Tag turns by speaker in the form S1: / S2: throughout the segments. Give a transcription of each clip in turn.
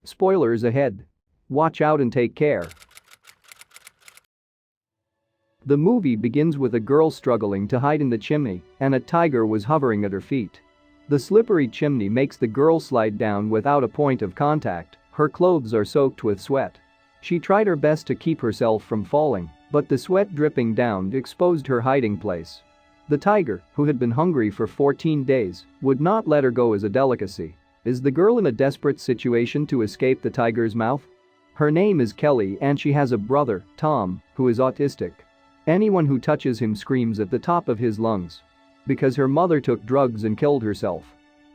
S1: Spoilers ahead. Watch out and take care. The movie begins with a girl struggling to hide in the chimney, and a tiger was hovering at her feet. The slippery chimney makes the girl slide down without a point of contact. Her clothes are soaked with sweat. She tried her best to keep herself from falling, but the sweat dripping down exposed her hiding place. The tiger, who had been hungry for 14 days, would not let her go as a delicacy. Is the girl in a desperate situation to escape the tiger's mouth? Her name is Kelly and she has a brother, Tom, who is autistic. Anyone who touches him screams at the top of his lungs. Because her mother took drugs and killed herself.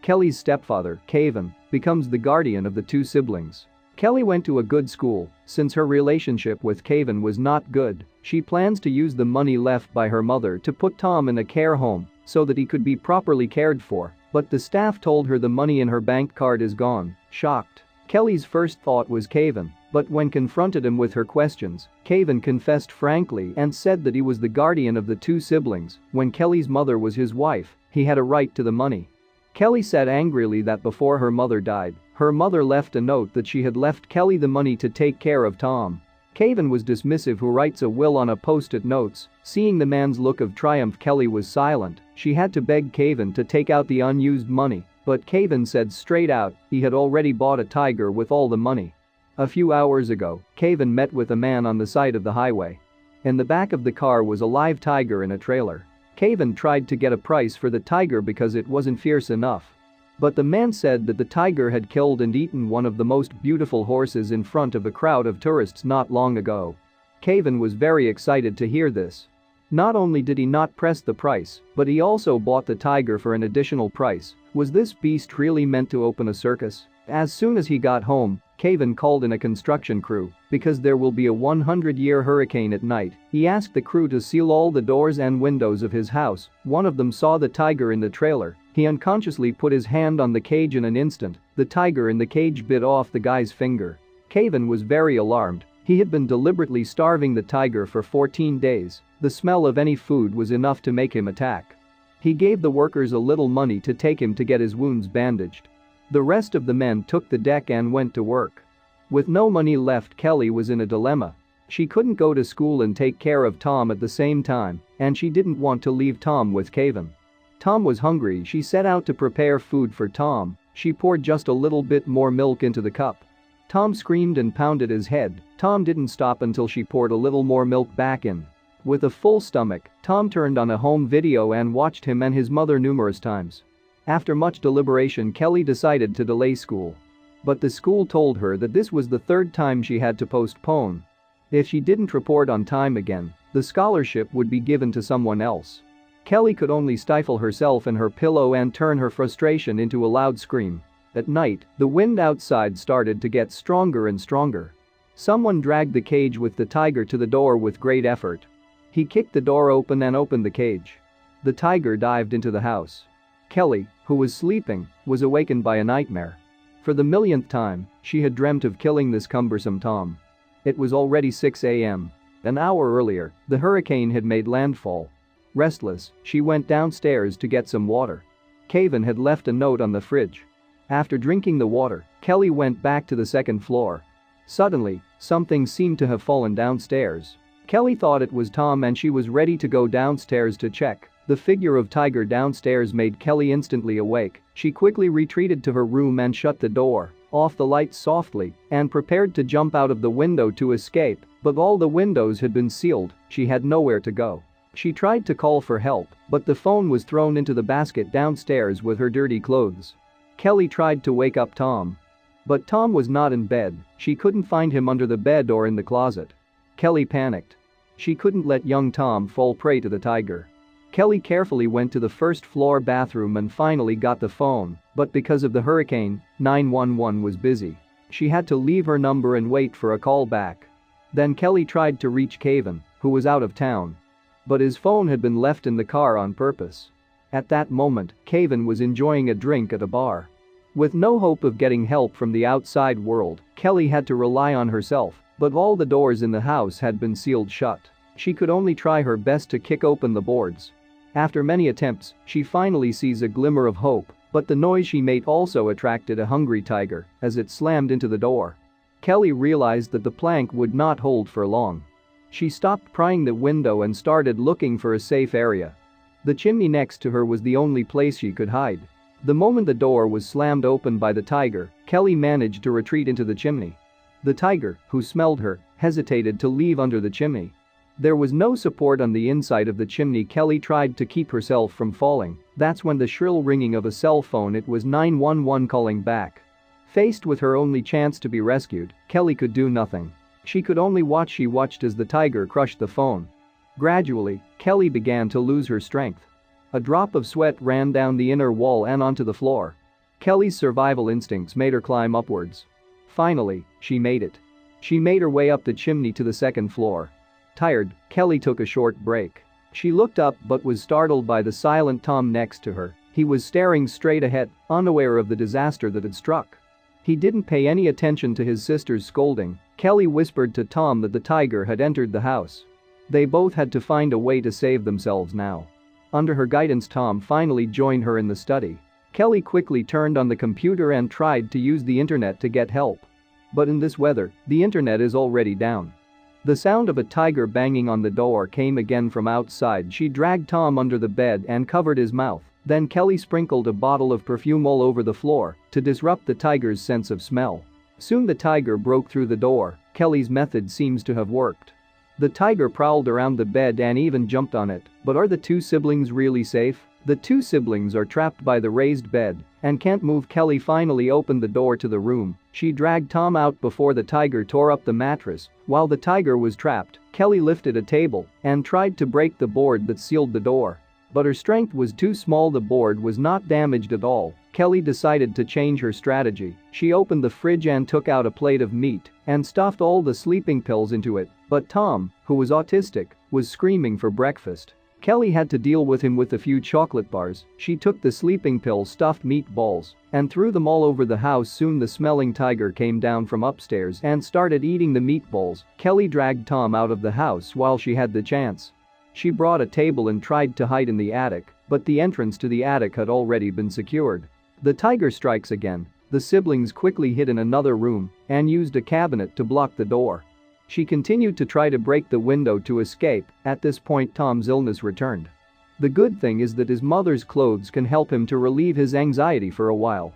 S1: Kelly's stepfather, Kevin, becomes the guardian of the two siblings. Kelly went to a good school. Since her relationship with Kevin was not good, she plans to use the money left by her mother to put Tom in a care home so that he could be properly cared for, but the staff told her the money in her bank card is gone. Shocked, Kelly's first thought was Kevin, but when confronted him with her questions, Kevin confessed frankly and said that he was the guardian of the two siblings. When Kelly's mother was his wife, he had a right to the money. Kelly said angrily that before her mother died, her mother left a note that she had left Kelly the money to take care of Tom. Kevin was dismissive, who writes a will on a post-it notes. Seeing the man's look of triumph, Kelly was silent. She had to beg Kevin to take out the unused money, but Kevin said straight out he had already bought a tiger with all the money. A few hours ago, Kevin met with a man on the side of the highway. In the back of the car was a live tiger in a trailer. Kevin tried to get a price for the tiger because it wasn't fierce enough. But the man said that the tiger had killed and eaten one of the most beautiful horses in front of a crowd of tourists not long ago. Kevin was very excited to hear this. Not only did he not press the price, but he also bought the tiger for an additional price. Was this beast really meant to open a circus? As soon as he got home, Kevin called in a construction crew because there will be a 100-year hurricane at night. He asked the crew to seal all the doors and windows of his house. One of them saw the tiger in the trailer. He unconsciously put his hand on the cage. In an instant, the tiger in the cage bit off the guy's finger. Kevin was very alarmed. He had been deliberately starving the tiger for 14 days. The smell of any food was enough to make him attack. He gave the workers a little money to take him to get his wounds bandaged. The rest of the men took the deck and went to work. With no money left, Kelly was in a dilemma. She couldn't go to school and take care of Tom at the same time, and she didn't want to leave Tom with Kevin. Tom was hungry. She set out to prepare food for Tom. She poured just a little bit more milk into the cup. Tom screamed and pounded his head. Tom didn't stop until she poured a little more milk back in. With a full stomach, Tom turned on a home video and watched him and his mother numerous times. After much deliberation, Kelly decided to delay school. But the school told her that this was the third time she had to postpone. If she didn't report on time again, the scholarship would be given to someone else. Kelly could only stifle herself in her pillow and turn her frustration into a loud scream. At night, the wind outside started to get stronger and stronger. Someone dragged the cage with the tiger to the door with great effort. He kicked the door open and opened the cage. The tiger dived into the house. Kelly, who was sleeping, was awakened by a nightmare. For the millionth time, she had dreamt of killing this cumbersome Tom. It was already 6 a.m. An hour earlier, the hurricane had made landfall. Restless, she went downstairs to get some water. Kevin had left a note on the fridge. After drinking the water, Kelly went back to the second floor. Suddenly, something seemed to have fallen downstairs. Kelly thought it was Tom and she was ready to go downstairs to check. The figure of tiger downstairs made Kelly instantly awake. She quickly retreated to her room and shut the door, off the lights softly, and prepared to jump out of the window to escape, but all the windows had been sealed. She had nowhere to go. She tried to call for help, but the phone was thrown into the basket downstairs with her dirty clothes. Kelly tried to wake up Tom. But Tom was not in bed. She couldn't find him under the bed or in the closet. Kelly panicked. She couldn't let young Tom fall prey to the tiger. Kelly carefully went to the first-floor bathroom and finally got the phone, but because of the hurricane, 911 was busy. She had to leave her number and wait for a call back. Then Kelly tried to reach Kevin, who was out of town. But his phone had been left in the car on purpose. At that moment, Kevin was enjoying a drink at a bar. With no hope of getting help from the outside world, Kelly had to rely on herself, but all the doors in the house had been sealed shut. She could only try her best to kick open the boards. After many attempts, she finally sees a glimmer of hope. But the noise she made also attracted a hungry tiger as it slammed into the door. Kelly realized that the plank would not hold for long. She stopped prying the window and started looking for a safe area. The chimney next to her was the only place she could hide. The moment the door was slammed open by the tiger, Kelly managed to retreat into the chimney. The tiger, who smelled her, hesitated to leave under the chimney. There was no support on the inside of the chimney. Kelly tried to keep herself from falling. That's when the shrill ringing of a cell phone. It was 911 calling back. Faced with her only chance to be rescued, Kelly could do nothing. She could only watch. She watched as the tiger crushed the phone. Gradually, Kelly began to lose her strength. A drop of sweat ran down the inner wall and onto the floor. Kelly's survival instincts made her climb upwards. Finally, she made it. She made her way up the chimney to the second floor. Tired, Kelly took a short break. She looked up but was startled by the silent Tom next to her. He was staring straight ahead, unaware of the disaster that had struck. He didn't pay any attention to his sister's scolding. Kelly whispered to Tom that the tiger had entered the house. They both had to find a way to save themselves now. Under her guidance, Tom finally joined her in the study. Kelly quickly turned on the computer and tried to use the internet to get help. But in this weather, the internet is already down. The sound of a tiger banging on the door came again from outside. She dragged Tom under the bed and covered his mouth. Then Kelly sprinkled a bottle of perfume all over the floor to disrupt the tiger's sense of smell. Soon the tiger broke through the door. Kelly's method seems to have worked. The tiger prowled around the bed and even jumped on it. But are the two siblings really safe? The two siblings are trapped by the raised bed and can't move. Kelly finally opened the door to the room. She dragged Tom out before the tiger tore up the mattress. While the tiger was trapped, Kelly lifted a table and tried to break the board that sealed the door. But her strength was too small. The board was not damaged at all. Kelly decided to change her strategy. She opened the fridge and took out a plate of meat and stuffed all the sleeping pills into it. But Tom, who was autistic, was screaming for breakfast. Kelly had to deal with him with a few chocolate bars. She took the sleeping pill stuffed meatballs and threw them all over the house. Soon the smelling tiger came down from upstairs and started eating the meatballs. Kelly dragged Tom out of the house while she had the chance. She brought a table and tried to hide in the attic, but the entrance to the attic had already been secured. The tiger strikes again. The siblings quickly hid in another room and used a cabinet to block the door. She continued to try to break the window to escape. At this point, Tom's illness returned. The good thing is that his mother's clothes can help him to relieve his anxiety for a while.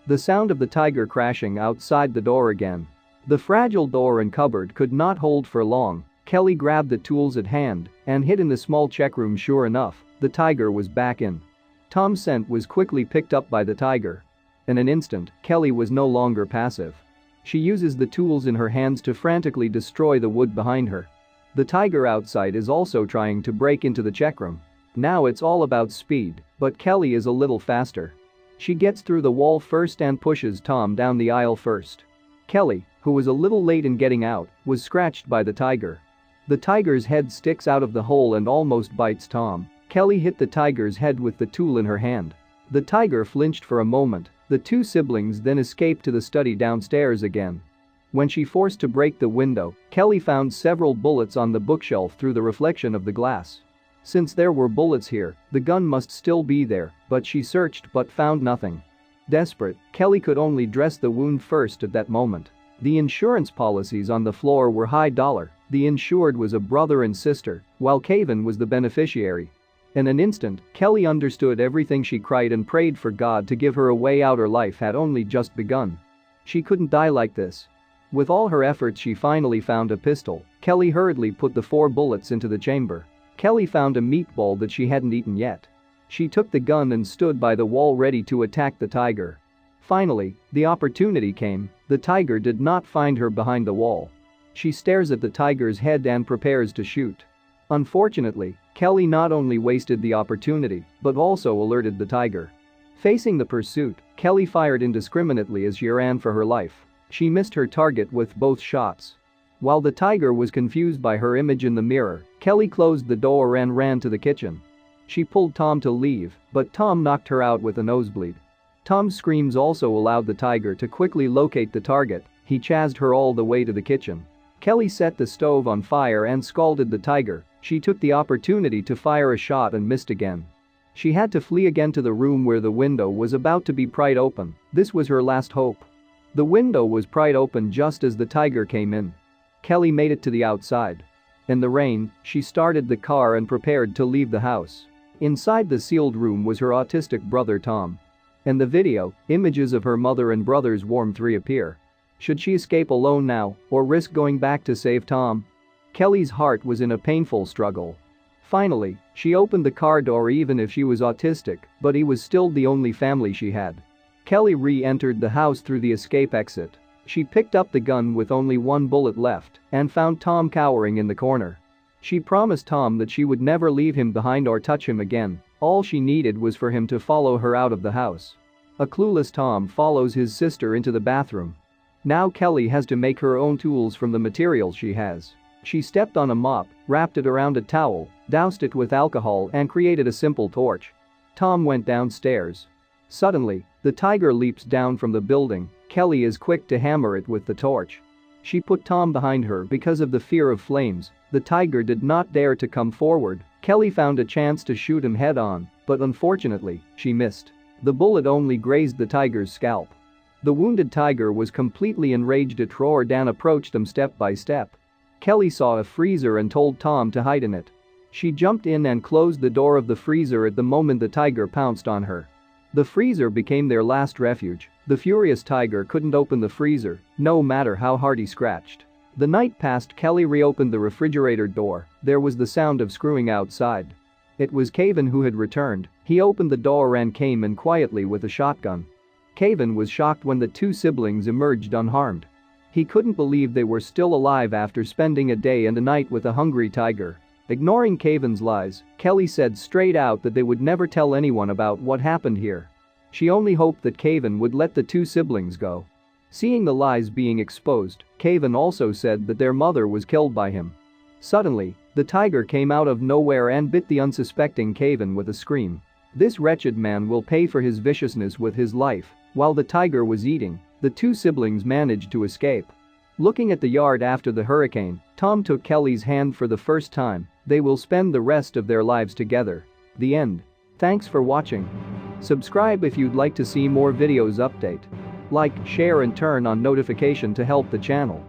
S1: The sound of the tiger crashing outside the door again. The fragile door and cupboard could not hold for long. Kelly grabbed the tools at hand and hid in the small check room. Sure enough, the tiger was back in. Tom's scent was quickly picked up by the tiger. In an instant, Kelly was no longer passive. She uses the tools in her hands to frantically destroy the wood behind her. The tiger outside is also trying to break into the check room. Now it's all about speed, but Kelly is a little faster. She gets through the wall first and pushes Tom down the aisle first. Kelly, who was a little late in getting out, was scratched by the tiger. The tiger's head sticks out of the hole and almost bites Tom. Kelly hit the tiger's head with the tool in her hand. The tiger flinched for a moment. The two siblings then escaped to the study downstairs again. When she forced to break the window, Kelly found several bullets on the bookshelf through the reflection of the glass. Since there were bullets here, the gun must still be there, but she searched but found nothing. Desperate, Kelly could only dress the wound first at that moment. The insurance policies on the floor were high dollar. The insured was a brother and sister, while Kevin was the beneficiary. In an instant, Kelly understood everything. She cried and prayed for God to give her a way out. Her life had only just begun. She couldn't die like this. With all her efforts, she finally found a pistol. Kelly hurriedly put the 4 bullets into the chamber. Kelly found a meatball that she hadn't eaten yet. She took the gun and stood by the wall ready to attack the tiger. Finally, the opportunity came. The tiger did not find her behind the wall. She stares at the tiger's head and prepares to shoot. Unfortunately, Kelly not only wasted the opportunity, but also alerted the tiger. Facing the pursuit, Kelly fired indiscriminately as she ran for her life. She missed her target with both shots. While the tiger was confused by her image in the mirror, Kelly closed the door and ran to the kitchen. She pulled Tom to leave, but Tom knocked her out with a nosebleed. Tom's screams also allowed the tiger to quickly locate the target. He chased her all the way to the kitchen. Kelly set the stove on fire and scalded the tiger. She took the opportunity to fire a shot and missed again. She had to flee again to the room where the window was about to be pried open. This was her last hope. The window was pried open just as the tiger came in. Kelly made it to the outside. In the rain, she started the car and prepared to leave the house. Inside the sealed room was her autistic brother Tom. In the video, images of her mother and brother's warmth reappear. Should she escape alone now or risk going back to save Tom? Kelly's heart was in a painful struggle. Finally, she opened the car door even if she was autistic, but he was still the only family she had. Kelly re-entered the house through the escape exit. She picked up the gun with only one bullet left and found Tom cowering in the corner. She promised Tom that she would never leave him behind or touch him again. All she needed was for him to follow her out of the house. A clueless Tom follows his sister into the bathroom. Now Kelly has to make her own tools from the materials she has. She stepped on a mop, wrapped it around a towel, doused it with alcohol and created a simple torch. Tom went downstairs. Suddenly, the tiger leaps down from the building. Kelly is quick to hammer it with the torch. She put Tom behind her because of the fear of flames. The tiger did not dare to come forward. Kelly found a chance to shoot him head-on, but unfortunately, she missed. The bullet only grazed the tiger's scalp. The wounded tiger was completely enraged. It roared and approached them step by step. Kelly saw a freezer and told Tom to hide in it. She jumped in and closed the door of the freezer at the moment the tiger pounced on her. The freezer became their last refuge. The furious tiger couldn't open the freezer, no matter how hard he scratched. The night passed. Kelly reopened the refrigerator door. There was the sound of screwing outside. It was Kevin who had returned. He opened the door and came in quietly with a shotgun. Kevin was shocked when the two siblings emerged unharmed. He couldn't believe they were still alive after spending a day and a night with a hungry tiger. Ignoring Kevin's lies, Kelly said straight out that they would never tell anyone about what happened here. She only hoped that Kevin would let the two siblings go. Seeing the lies being exposed, Kevin also said that their mother was killed by him. Suddenly, the tiger came out of nowhere and bit the unsuspecting Kevin with a scream. This wretched man will pay for his viciousness with his life. While the tiger was eating, the two siblings managed to escape. Looking at the yard after the hurricane, Tom took Kelly's hand for the first time. They will spend the rest of their lives together. The end. Thanks for watching. Subscribe if you'd like to see more videos update. Like, share and turn on notification to help the channel.